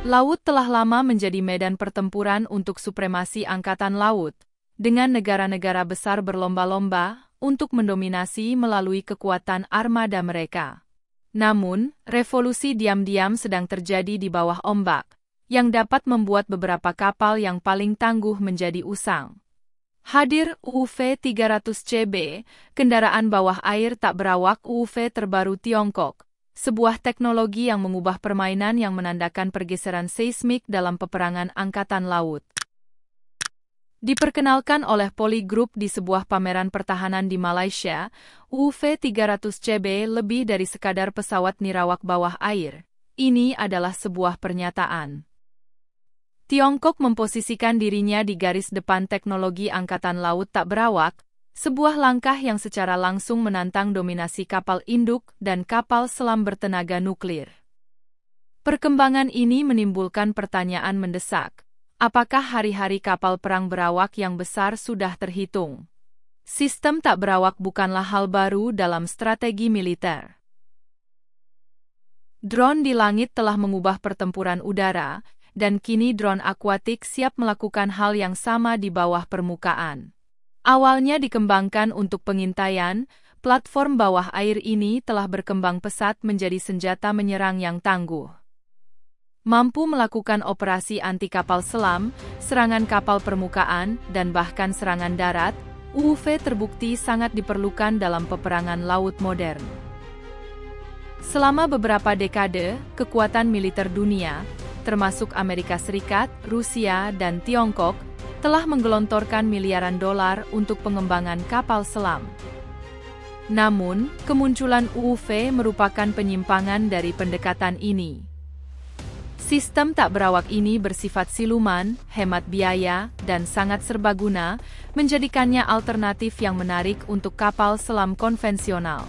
Laut telah lama menjadi medan pertempuran untuk supremasi angkatan laut, dengan negara-negara besar berlomba-lomba untuk mendominasi melalui kekuatan armada mereka. Namun, revolusi diam-diam sedang terjadi di bawah ombak, yang dapat membuat beberapa kapal yang paling tangguh menjadi usang. Hadir UUV 300CB, kendaraan bawah air tak berawak UUV terbaru Tiongkok. Sebuah teknologi yang mengubah permainan yang menandakan pergeseran seismik dalam peperangan angkatan laut. Diperkenalkan oleh Polygroup di sebuah pameran pertahanan di Malaysia, UUV 300CB lebih dari sekadar pesawat nirawak bawah air. Ini adalah sebuah pernyataan. Tiongkok memposisikan dirinya di garis depan teknologi angkatan laut tak berawak, sebuah langkah yang secara langsung menantang dominasi kapal induk dan kapal selam bertenaga nuklir. Perkembangan ini menimbulkan pertanyaan mendesak. Apakah hari-hari kapal perang berawak yang besar sudah terhitung? Sistem tak berawak bukanlah hal baru dalam strategi militer. Drone di langit telah mengubah pertempuran udara, dan kini drone akuatik siap melakukan hal yang sama di bawah permukaan. Awalnya dikembangkan untuk pengintaian, platform bawah air ini telah berkembang pesat menjadi senjata menyerang yang tangguh. Mampu melakukan operasi anti kapal selam, serangan kapal permukaan, dan bahkan serangan darat, UUV terbukti sangat diperlukan dalam peperangan laut modern. Selama beberapa dekade, kekuatan militer dunia, termasuk Amerika Serikat, Rusia, dan Tiongkok, telah menggelontorkan miliaran dolar untuk pengembangan kapal selam. Namun, kemunculan UUV merupakan penyimpangan dari pendekatan ini. Sistem tak berawak ini bersifat siluman, hemat biaya, dan sangat serbaguna, menjadikannya alternatif yang menarik untuk kapal selam konvensional.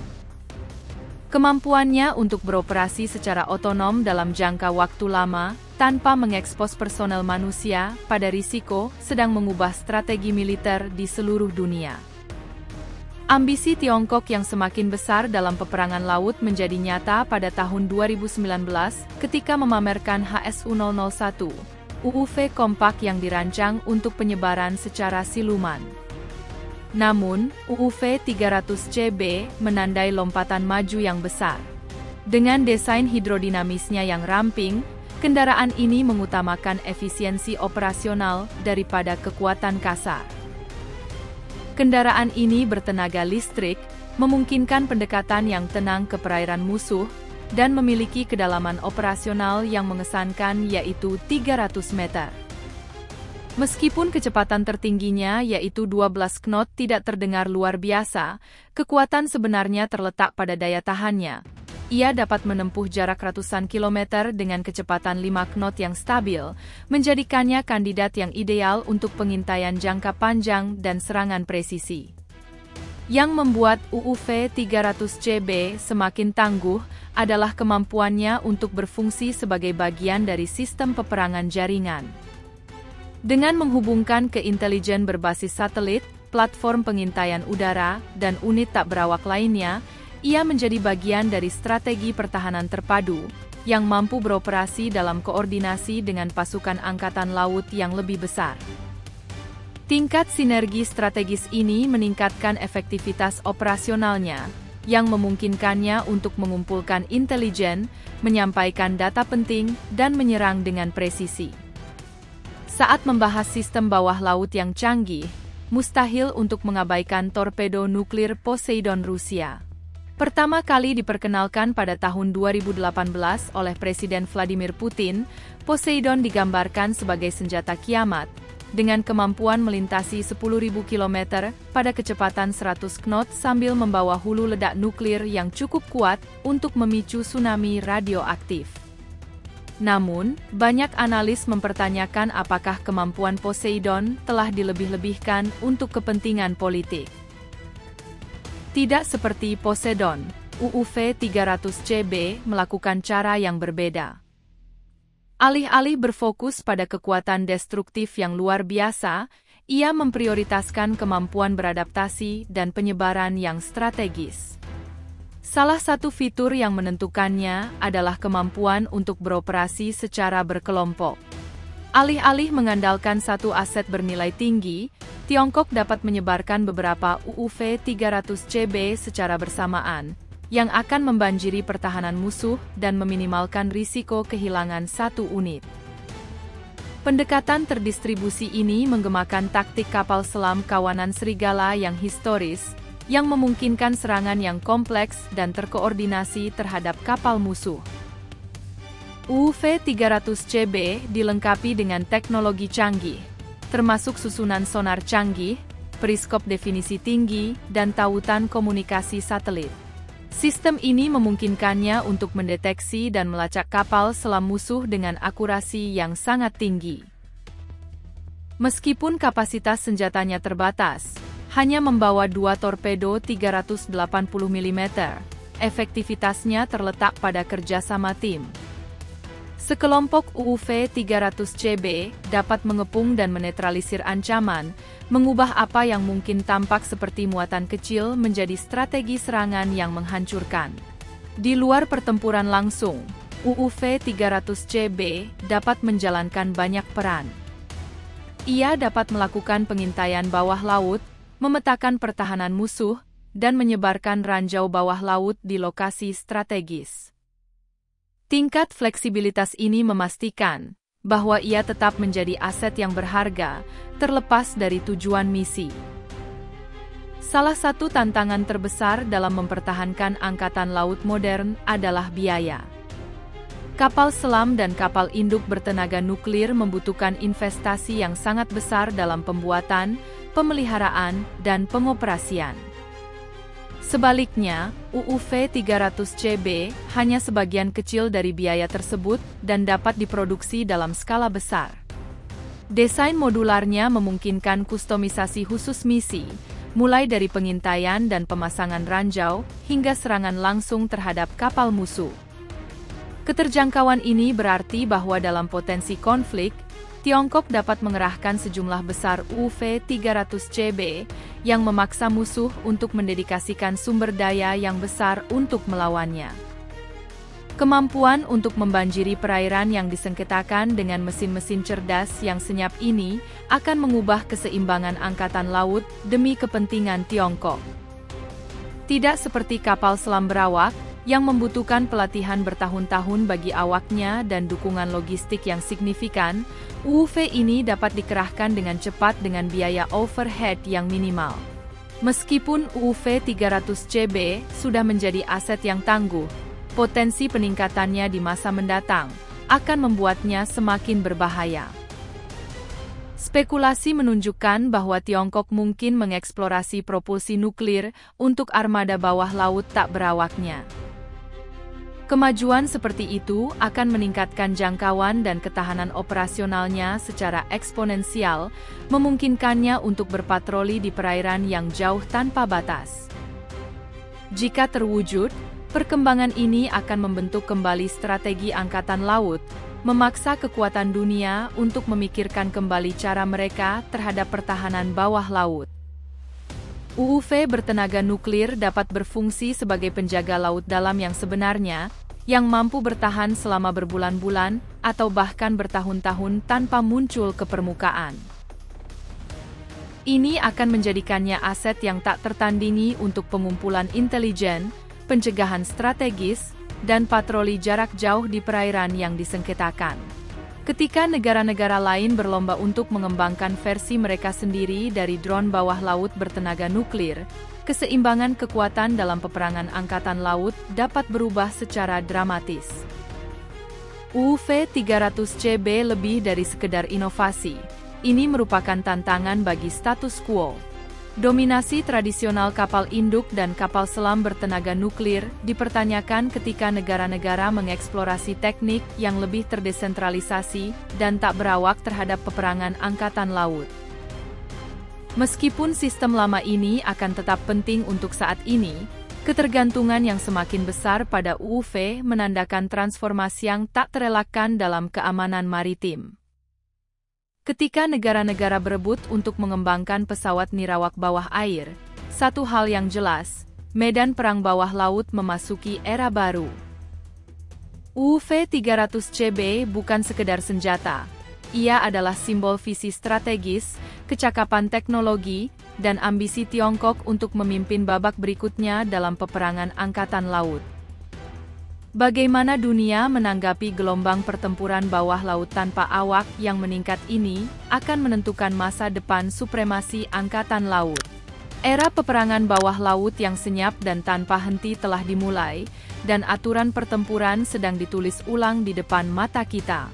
Kemampuannya untuk beroperasi secara otonom dalam jangka waktu lama, tanpa mengekspos personel manusia pada risiko, sedang mengubah strategi militer di seluruh dunia. Ambisi Tiongkok yang semakin besar dalam peperangan laut menjadi nyata pada tahun 2019 ketika memamerkan HSU-001, UUV kompak yang dirancang untuk penyebaran secara siluman. Namun, UUV 300CB menandai lompatan maju yang besar. Dengan desain hidrodinamisnya yang ramping, kendaraan ini mengutamakan efisiensi operasional daripada kekuatan kasar. Kendaraan ini bertenaga listrik, memungkinkan pendekatan yang tenang ke perairan musuh, dan memiliki kedalaman operasional yang mengesankan yaitu 300 meter. Meskipun kecepatan tertingginya yaitu 12 knot tidak terdengar luar biasa, kekuatan sebenarnya terletak pada daya tahannya. Ia dapat menempuh jarak ratusan kilometer dengan kecepatan 5 knot yang stabil, menjadikannya kandidat yang ideal untuk pengintaian jangka panjang dan serangan presisi. Yang membuat UUV 300CB semakin tangguh adalah kemampuannya untuk berfungsi sebagai bagian dari sistem peperangan jaringan. Dengan menghubungkan ke intelijen berbasis satelit, platform pengintaian udara, dan unit tak berawak lainnya, ia menjadi bagian dari strategi pertahanan terpadu, yang mampu beroperasi dalam koordinasi dengan pasukan angkatan laut yang lebih besar. Tingkat sinergi strategis ini meningkatkan efektivitas operasionalnya, yang memungkinkannya untuk mengumpulkan intelijen, menyampaikan data penting, dan menyerang dengan presisi. Saat membahas sistem bawah laut yang canggih, mustahil untuk mengabaikan torpedo nuklir Poseidon Rusia. Pertama kali diperkenalkan pada tahun 2018 oleh Presiden Vladimir Putin, Poseidon digambarkan sebagai senjata kiamat, dengan kemampuan melintasi 10.000 km pada kecepatan 100 knot sambil membawa hulu ledak nuklir yang cukup kuat untuk memicu tsunami radioaktif. Namun, banyak analis mempertanyakan apakah kemampuan Poseidon telah dilebih-lebihkan untuk kepentingan politik. Tidak seperti Poseidon, UUV 300CB melakukan cara yang berbeda. Alih-alih berfokus pada kekuatan destruktif yang luar biasa, ia memprioritaskan kemampuan beradaptasi dan penyebaran yang strategis. Salah satu fitur yang menentukannya adalah kemampuan untuk beroperasi secara berkelompok. Alih-alih mengandalkan satu aset bernilai tinggi, Tiongkok dapat menyebarkan beberapa UUV 300CB secara bersamaan, yang akan membanjiri pertahanan musuh dan meminimalkan risiko kehilangan satu unit. Pendekatan terdistribusi ini menggemakan taktik kapal selam kawanan serigala yang historis, yang memungkinkan serangan yang kompleks dan terkoordinasi terhadap kapal musuh. UUV 300CB dilengkapi dengan teknologi canggih, termasuk susunan sonar canggih, periskop definisi tinggi, dan tautan komunikasi satelit. Sistem ini memungkinkannya untuk mendeteksi dan melacak kapal selam musuh dengan akurasi yang sangat tinggi. Meskipun kapasitas senjatanya terbatas, hanya membawa 2 torpedo 380 mm, efektivitasnya terletak pada kerjasama tim. Sekelompok UUV 300CB dapat mengepung dan menetralisir ancaman, mengubah apa yang mungkin tampak seperti muatan kecil menjadi strategi serangan yang menghancurkan. Di luar pertempuran langsung, UUV 300CB dapat menjalankan banyak peran. Ia dapat melakukan pengintaian bawah laut, memetakan pertahanan musuh, dan menyebarkan ranjau bawah laut di lokasi strategis. Tingkat fleksibilitas ini memastikan bahwa ia tetap menjadi aset yang berharga, terlepas dari tujuan misi. Salah satu tantangan terbesar dalam mempertahankan angkatan laut modern adalah biaya. Kapal selam dan kapal induk bertenaga nuklir membutuhkan investasi yang sangat besar dalam pembuatan, pemeliharaan, dan pengoperasian. Sebaliknya, UUV 300CB hanya sebagian kecil dari biaya tersebut dan dapat diproduksi dalam skala besar. Desain modularnya memungkinkan kustomisasi khusus misi, mulai dari pengintaian dan pemasangan ranjau hingga serangan langsung terhadap kapal musuh. Keterjangkauan ini berarti bahwa dalam potensi konflik, Tiongkok dapat mengerahkan sejumlah besar UUV 300CB yang memaksa musuh untuk mendedikasikan sumber daya yang besar untuk melawannya. Kemampuan untuk membanjiri perairan yang disengketakan dengan mesin-mesin cerdas yang senyap ini akan mengubah keseimbangan angkatan laut demi kepentingan Tiongkok. Tidak seperti kapal selam berawak, yang membutuhkan pelatihan bertahun-tahun bagi awaknya dan dukungan logistik yang signifikan, UUV ini dapat dikerahkan dengan cepat dengan biaya overhead yang minimal. Meskipun UUV 300CB sudah menjadi aset yang tangguh, potensi peningkatannya di masa mendatang akan membuatnya semakin berbahaya. Spekulasi menunjukkan bahwa Tiongkok mungkin mengeksplorasi propulsi nuklir untuk armada bawah laut tak berawaknya. Kemajuan seperti itu akan meningkatkan jangkauan dan ketahanan operasionalnya secara eksponensial, memungkinkannya untuk berpatroli di perairan yang jauh tanpa batas. Jika terwujud, perkembangan ini akan membentuk kembali strategi angkatan laut, memaksa kekuatan dunia untuk memikirkan kembali cara mereka terhadap pertahanan bawah laut. UUV bertenaga nuklir dapat berfungsi sebagai penjaga laut dalam yang sebenarnya, yang mampu bertahan selama berbulan-bulan atau bahkan bertahun-tahun tanpa muncul ke permukaan. Ini akan menjadikannya aset yang tak tertandingi untuk pengumpulan intelijen, pencegahan strategis, dan patroli jarak jauh di perairan yang disengketakan. Ketika negara-negara lain berlomba untuk mengembangkan versi mereka sendiri dari drone bawah laut bertenaga nuklir, keseimbangan kekuatan dalam peperangan angkatan laut dapat berubah secara dramatis. UUV 300CB lebih dari sekedar inovasi. Ini merupakan tantangan bagi status quo. Dominasi tradisional kapal induk dan kapal selam bertenaga nuklir dipertanyakan ketika negara-negara mengeksplorasi teknik yang lebih terdesentralisasi dan tak berawak terhadap peperangan angkatan laut. Meskipun sistem lama ini akan tetap penting untuk saat ini, ketergantungan yang semakin besar pada UUV menandakan transformasi yang tak terelakkan dalam keamanan maritim. Ketika negara-negara berebut untuk mengembangkan pesawat nirawak bawah air, satu hal yang jelas, medan perang bawah laut memasuki era baru. UV-300CB bukan sekedar senjata. Ia adalah simbol visi strategis, kecakapan teknologi, dan ambisi Tiongkok untuk memimpin babak berikutnya dalam peperangan angkatan laut. Bagaimana dunia menanggapi gelombang pertempuran bawah laut tanpa awak yang meningkat ini akan menentukan masa depan supremasi angkatan laut. Era peperangan bawah laut yang senyap dan tanpa henti telah dimulai, dan aturan pertempuran sedang ditulis ulang di depan mata kita.